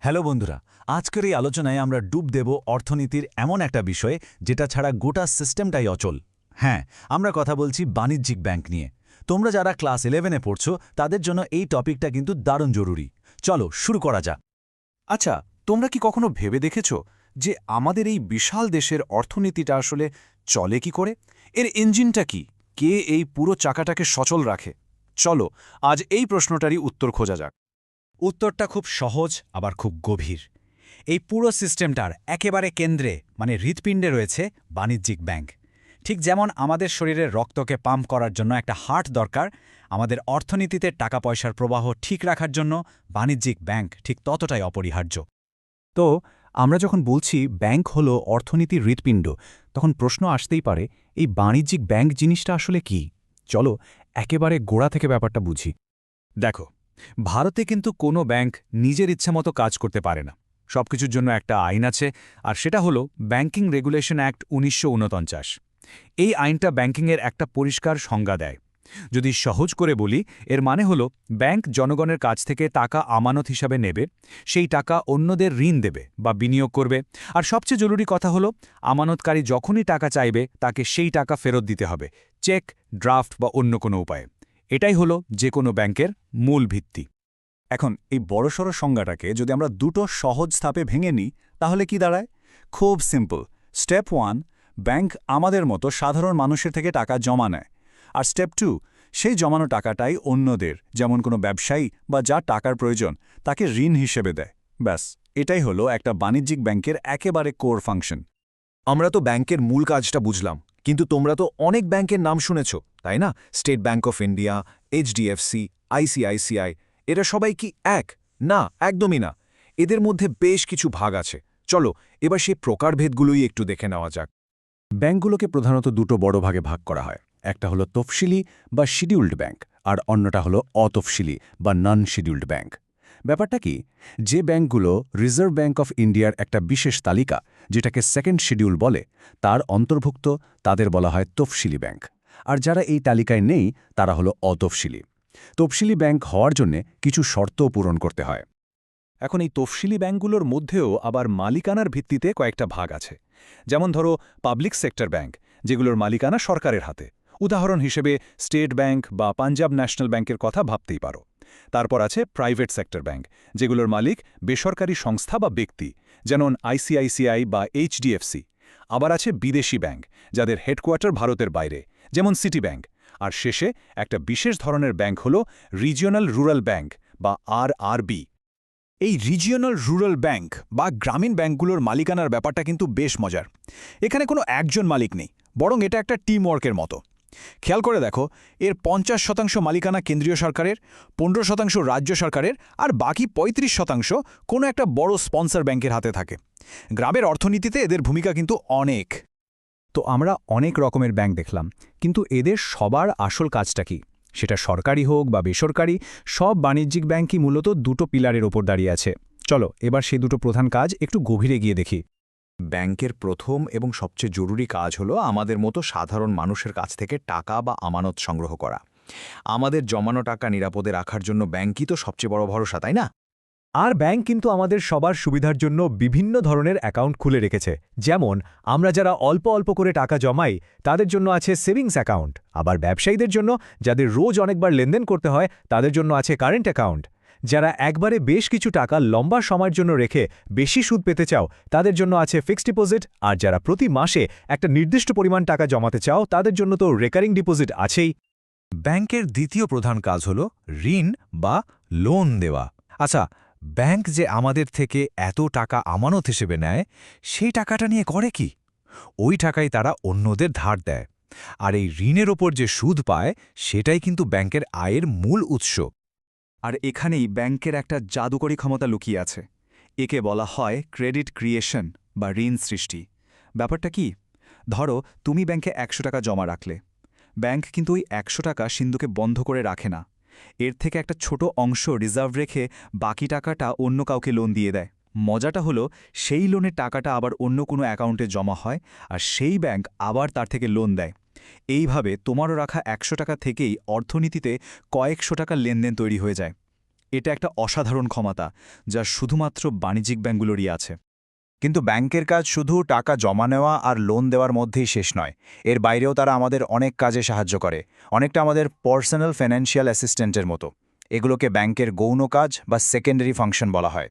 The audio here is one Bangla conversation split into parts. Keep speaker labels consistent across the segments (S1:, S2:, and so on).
S1: হ্যালো বন্ধুরা, আজকের এই আলোচনায় আমরা ডুব দেব অর্থনীতির এমন একটা বিষয়ে যেটা ছাড়া গোটা সিস্টেমটাই অচল। হ্যাঁ, আমরা কথা বলছি বাণিজ্যিক ব্যাংক নিয়ে। তোমরা যারা ক্লাস 11-এ পড়ছো তাদের জন্য এই টপিকটা কিন্তু দারুণ জরুরি। চলো শুরু করা যাক।
S2: আচ্ছা, তোমরা কি কখনো ভেবে দেখেছ যে আমাদের এই বিশাল দেশের অর্থনীতিটা আসলে চলে কি করে? এর ইঞ্জিনটা কি? কে এই পুরো চাকাটাকে সচল রাখে? চলো আজ এই প্রশ্নটারই উত্তর খোঁজা যাক।
S3: উত্তরটা খুব সহজ আবার খুব গভীর। এই পুরো সিস্টেমটার একেবারে কেন্দ্রে হৃৎপিণ্ডে রয়েছে বাণিজ্যিক ব্যাংক। ঠিক যেমন আমাদের শরীরের রক্তকে পাম্প করার জন্য একটা হার্ট দরকার, আমাদের অর্থনীতিতে টাকা পয়সার প্রবাহ ঠিক রাখার জন্য বাণিজ্যিক ব্যাংক ঠিক ততটাই অপরিহার্য।
S2: তো আমরা যখন বলছি ব্যাংক হলো অর্থনীতির হৃৎপিণ্ড, তখন প্রশ্ন আসতেই পারে এই বাণিজ্যিক ব্যাংক জিনিসটা আসলে কি? চলো একেবারে গোড়া থেকে ব্যাপারটা বুঝি।
S3: দেখো, ভারতে কিন্তু কোনো ব্যাংক নিজের ইচ্ছেমতো কাজ করতে পারে না। সবকিছুর জন্য একটা আইন আছে, আর সেটা হলো ব্যাংকিং রেগুলেশন অ্যাক্ট ১৯৪৯। এই আইনটা ব্যাংকিংয়ের একটা পরিষ্কার সংজ্ঞা দেয়। যদি সহজ করে বলি, এর মানে হলো ব্যাংক জনগণের কাছ থেকে টাকা আমানত হিসাবে নেবে, সেই টাকা অন্যদের ঋণ দেবে বা বিনিয়োগ করবে, আর সবচেয়ে জরুরি কথা হলো আমানতকারী যখনই টাকা চাইবে তাকে সেই টাকা ফেরত দিতে হবে, চেক, ড্রাফট বা অন্য কোনো উপায়ে। এটাই হলো যে কোনো ব্যাংকের মূল ভিত্তি।
S1: এখন এই বড়সড় সংজ্ঞাটাকে যদি আমরা দুটো সহজ ধাপে ভেঙে নিই তাহলে কি দাঁড়ায়? খুব সিম্পল। স্টেপ 1, ব্যাংক আমাদের মতো সাধারণ মানুষের থেকে টাকা জমা নেয়। আর স্টেপ 2, সেই জমানো টাকাটাই অন্যদের, যেমন কোনো ব্যবসায়ী বা যার টাকার প্রয়োজন, তাকে ঋণ হিসেবে দেয়। ব্যাস, এটাই হলো একটা বাণিজ্যিক ব্যাংকের একেবারে কোর ফাংশন।
S4: আমরা তো ব্যাংকের মূল কাজটা বুঝলাম, কিন্তু তোমরা তো অনেক ব্যাংকের নাম শুনেছ, তাই না? State bank of India, HDFC, ICICI, এরা সবাই কি এক? না, একদমই না। এদের মধ্যে বেশ কিছু ভাগ আছে। চলো এবার সেই প্রকারভেদগুলোই একটু দেখে নেওয়া যাক।
S2: ব্যাংকগুলোকে প্রধানত দুটো বড় ভাগে ভাগ করা হয়। একটা হলো তফসিলি বা শিডিউল্ড ব্যাংক, আর অন্যটা হলো অতফসিলি বা নন শিডিউল্ড ব্যাংক। ব্যাপারটা কি, যে ব্যাংকগুলো রিজার্ভ ব্যাংক অফ ইন্ডিয়ার একটা বিশেষ তালিকা, যেটাকে সেকেন্ড শিডিউল বলে, তার অন্তর্ভুক্ত, তাদের বলা হয় তফসিলি ব্যাংক। আর যারা এই তালিকায় নেই তারা হলো অতফসিলি। তফসিলি ব্যাংক হওয়ার জন্য কিছু শর্তও পূরণ করতে হয়।
S5: এখন এই তফসিলি ব্যাংকগুলোর মধ্যেও আবার মালিকানার ভিত্তিতে কয়েকটা ভাগ আছে। যেমন ধরো পাবলিক সেক্টর ব্যাংক, যেগুলোর মালিকানা সরকারের হাতে। উদাহরণ হিসেবে স্টেট ব্যাংক বা পাঞ্জাব ন্যাশনাল ব্যাংকের কথা ভাবতেই পারো। তারপর আছে প্রাইভেট সেক্টর ব্যাংক, যেগুলোর মালিক বেসরকারি সংস্থা বা ব্যক্তি, যেমন আইসিআইসিআই বা এইচডিএফসি। আবার আছে বিদেশি ব্যাংক, যাদের হেডকোয়ার্টার ভারতের বাইরে, যেমন সিটি ব্যাংক। আর শেষে একটা বিশেষ ধরনের ব্যাংক হল রিজিওনাল রুরাল ব্যাংক বা আরআরবি।
S3: এই রিজিওনাল রুরাল ব্যাংক বা গ্রামীণ ব্যাংকগুলোর মালিকানার ব্যাপারটা কিন্তু বেশ মজার। এখানে কোনো একজন মালিক নেই, বরং এটা একটা টিম ওয়ার্কের মতো। খেয়াল করে দেখো, এর ৫০% মালিকানা কেন্দ্রীয় সরকারের, ১৫% রাজ্য সরকারের, আর বাকি ৩৫% কোনো একটা বড় স্পন্সর ব্যাংকের হাতে থাকে। গ্রামের অর্থনীতিতে এদের ভূমিকা কিন্তু অনেক।
S2: তো আমরা অনেক রকমের ব্যাংক দেখলাম, কিন্তু এদের সবার আসল কাজটা কি? সেটা সরকারি হোক বা বেসরকারি, সব বাণিজ্যিক ব্যাংকই মূলত দুটো পিলারের ওপর দাঁড়িয়ে আছে। চলো এবার সেই দুটো প্রধান কাজ একটু গভীরে গিয়ে দেখি।
S4: ব্যাংকের প্রথম এবং সবচেয়ে জরুরি কাজ হলো আমাদের মতো সাধারণ মানুষের কাছ থেকে টাকা বা আমানত সংগ্রহ করা। আমাদের জমানো টাকা নিরাপদে রাখার জন্য ব্যাংকই তো সবচেয়ে বড় ভরসা, তাই না?
S6: আর ব্যাংক কিন্তু আমাদের সবার সুবিধার জন্য বিভিন্ন ধরনের অ্যাকাউন্ট খুলে রেখেছে। যেমন আমরা যারা অল্প অল্প করে টাকা জমাই তাদের জন্য আছে সেভিংস অ্যাকাউন্ট, আবার ব্যবসায়ীদের জন্য যাদের রোজ অনেকবার লেনদেন করতে হয় তাদের জন্য আছে কারেন্ট অ্যাকাউন্ট। যারা একবারে বেশ কিছু টাকা লম্বা সময়ের জন্য রেখে বেশি সুদ পেতে চাও তাদের জন্য আছে ফিক্সড ডিপোজিট, আর যারা প্রতি মাসে একটা নির্দিষ্ট পরিমাণ টাকা জমাতে চাও তাদের জন্য তো রেকারিং ডিপোজিট আছেই।
S1: ব্যাংকের দ্বিতীয় প্রধান কাজ হল ঋণ বা লোন দেওয়া। আচ্ছা, ব্যাংক যে আমাদের থেকে এত টাকা আমানত হিসেবে নেয়, সেই টাকাটা নিয়ে করে কি? ওই টাকাই তারা অন্যদের ধার দেয়। আর এই ঋণের ওপর যে সুদ পায় সেটাই কিন্তু ব্যাংকের আয়ের মূল উৎস।
S5: আর এখানেই ব্যাংকের একটা জাদুকরী ক্ষমতা লুকিয়ে আছে। একে বলা হয় ক্রেডিট ক্রিয়েশন বা ঋণ সৃষ্টি। ব্যাপারটা কি? ধরো তুমি ব্যাংকে ১০০ টাকা জমা রাখলে। ব্যাংক কিন্তু ওই ১০০ টাকা সিন্ধুকে বন্ধ করে রাখে না। এর থেকে একটা ছোট অংশ রিজার্ভ রেখে বাকি টাকাটা অন্য কাউকে লোন দিয়ে দেয়। মজাটা হলো, সেই লোনের টাকাটা আবার অন্য কোনো অ্যাকাউন্টে জমা হয়, আর সেই ব্যাংক আবার তার থেকে লোন দেয়। এইভাবে তোমারও রাখা ১০০ টাকা থেকেই অর্থনীতিতে কয়েকশো টাকার লেনদেন তৈরি হয়ে যায়। এটা একটা অসাধারণ ক্ষমতা যা শুধুমাত্র বাণিজ্যিক ব্যাংকগুলোরই আছে।
S1: কিন্তু ব্যাংকের কাজ শুধু টাকা জমা নেওয়া আর লোন দেওয়ার মধ্যেই শেষ নয়। এর বাইরেও তারা আমাদের অনেক কাজে সাহায্য করে, অনেকটা আমাদের পার্সোনাল ফাইন্যান্সিয়াল অ্যাসিস্ট্যান্টের মতো। এগুলোকে ব্যাংকের গৌণ কাজ বা সেকেন্ডারি ফাংশন বলা হয়।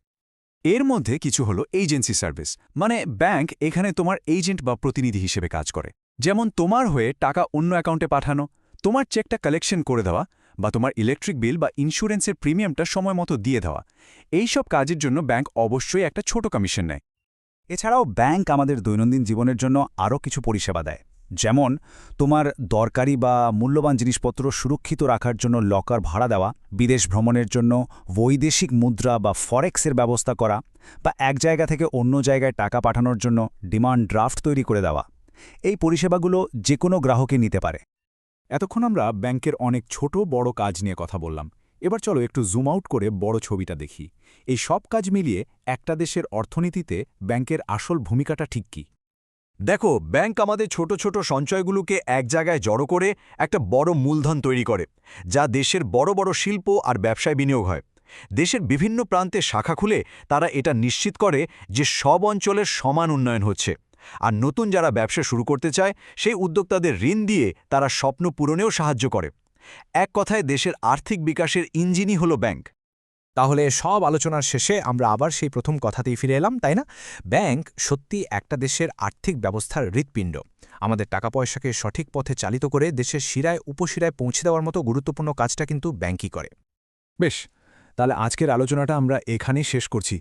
S2: এর মধ্যে কিছু হলো এজেন্সি সার্ভিস, মানে ব্যাংক এখানে তোমার এজেন্ট বা প্রতিনিধি হিসেবে কাজ করে। যেমন তোমার হয়ে টাকা অন্য অ্যাকাউন্টে পাঠানো, তোমার চেকটা কালেকশন করে দেওয়া, বা তোমার ইলেকট্রিক বিল বা ইন্স্যুরেন্সের প্রিমিয়ামটা সময় মতো দিয়ে দেওয়া। এই সব কাজের জন্য ব্যাংক অবশ্যই একটা ছোট কমিশন নেয়।
S1: এছাড়াও ব্যাংক আমাদের দৈনন্দিন জীবনের জন্য আরও কিছু পরিষেবা দেয়, যেমন তোমার দরকারি বা মূল্যবান জিনিসপত্র সুরক্ষিত রাখার জন্য লকার ভাড়া দেওয়া, বিদেশ ভ্রমণের জন্য বৈদেশিক মুদ্রা বা ফরেক্সের ব্যবস্থা করা, বা এক জায়গা থেকে অন্য জায়গায় টাকা পাঠানোর জন্য ডিমান্ড ড্রাফট তৈরি করে দেওয়া। এই পরিষেবাগুলো যে কোনো গ্রাহকই নিতে পারে।
S2: এতক্ষণ আমরা ব্যাংকের অনেক ছোট বড় কাজ নিয়ে কথা বললাম। এবার চলো একটু জুম আউট করে বড় ছবিটা দেখি। এই সব কাজ মিলিয়ে একটা দেশের অর্থনীতিতে ব্যাংকের আসল ভূমিকাটা ঠিক কী?
S7: দেখো, ব্যাংক আমাদের ছোট ছোট সঞ্চয়গুলোকে এক জায়গায় জড়ো করে একটা বড় মূলধন তৈরি করে, যা দেশের বড় বড় শিল্প আর ব্যবসায় বিনিয়োগ হয়। দেশের বিভিন্ন প্রান্তে শাখা খুলে তারা এটা নিশ্চিত করে যে সব অঞ্চলের সমান উন্নয়ন হচ্ছে। আর নতুন যারা ব্যবসা শুরু করতে চায় সেই উদ্যোক্তাদের ঋণ দিয়ে তারা স্বপ্ন পূরণেও সাহায্য করে। এক কথায় দেশের আর্থিক বিকাশের ইঞ্জিনই হলো ব্যাংক।
S6: তাহলে সব আলোচনার শেষে আমরা আবার সেই প্রথম কথাতেই ফিরে এলাম, তাই না? ব্যাংক সত্যি একটা দেশের আর্থিক ব্যবস্থার হৃৎপিণ্ড। আমাদের টাকা পয়সাকে সঠিক পথে চালিত করে দেশের শিরায় উপশিরায় পৌঁছে দেওয়ার মতো গুরুত্বপূর্ণ কাজটা কিন্তু ব্যাংকই করে।
S2: বেশ, তাহলে আজকের আলোচনাটা আমরা এখানেই শেষ করছি,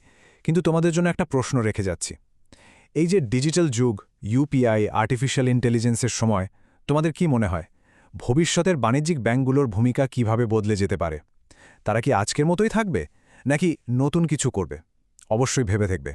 S2: কিন্তু তোমাদের জন্য একটা প্রশ্ন রেখে যাচ্ছি। এই যে ডিজিটাল যুগ, ইউপিআই, আর্টিফিশিয়াল ইন্টেলিজেন্সের সময় তোমাদের কি মনে হয় ভবিষ্যতের বাণিজ্যিক ব্যাংকগুলোর ভূমিকা কিভাবে বদলে যেতে পারে? তারা কি আজকের মতোই থাকবে, নাকি নতুন কিছু করবে? অবশ্যই ভেবে দেখবে।